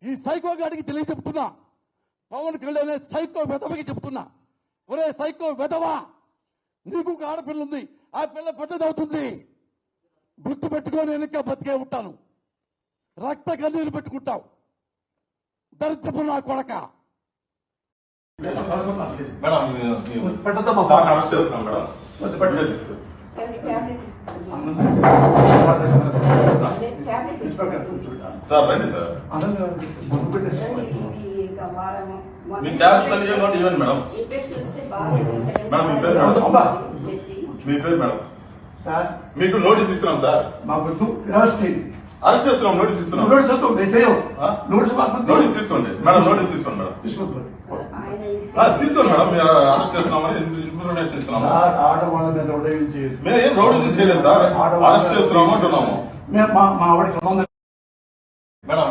ఈ సైకో గాడికి తెలియచెప్తున్నా, పవన్ కళ్యాణ్ సైకో వెధవకి చెప్తున్నా, ఒరే సైకో వెధవా, నీకు ఒక ఆడపిల్ల ఉంది, ఆ పిల్ల పెద్దదవుతుంది, గుర్తు పెట్టుకొని వెనక బతికే ఉంటాను, రక్త కన్నీరు పెట్టుకుంటావు, దరిద్రపు నా కొడక. సార్ రండి సార్, మీ ట్యాబ్స్ అన్ని ఇవ్వండి మేడం. మేడం మీ పేరు మేడం? మీకు నోటీస్ ఇస్తున్నాం సార్. అరెస్ట్ చేస్తున్నాం, నోటీస్ ఇస్తున్నాం. నోటీస్ తీసుకోండి మేడం, నోటీస్ తీసుకోండి మేడం. తీసుకోండి మేడం, మీరు అరెస్ట్ చేస్తున్నామని ఇన్ఫర్మేషన్ ఇస్తున్నాము. మేము ఏం రౌడీ చేయలేదు సార్, అరెస్ట్ చేస్తున్నాము అంటున్నాము మేడం.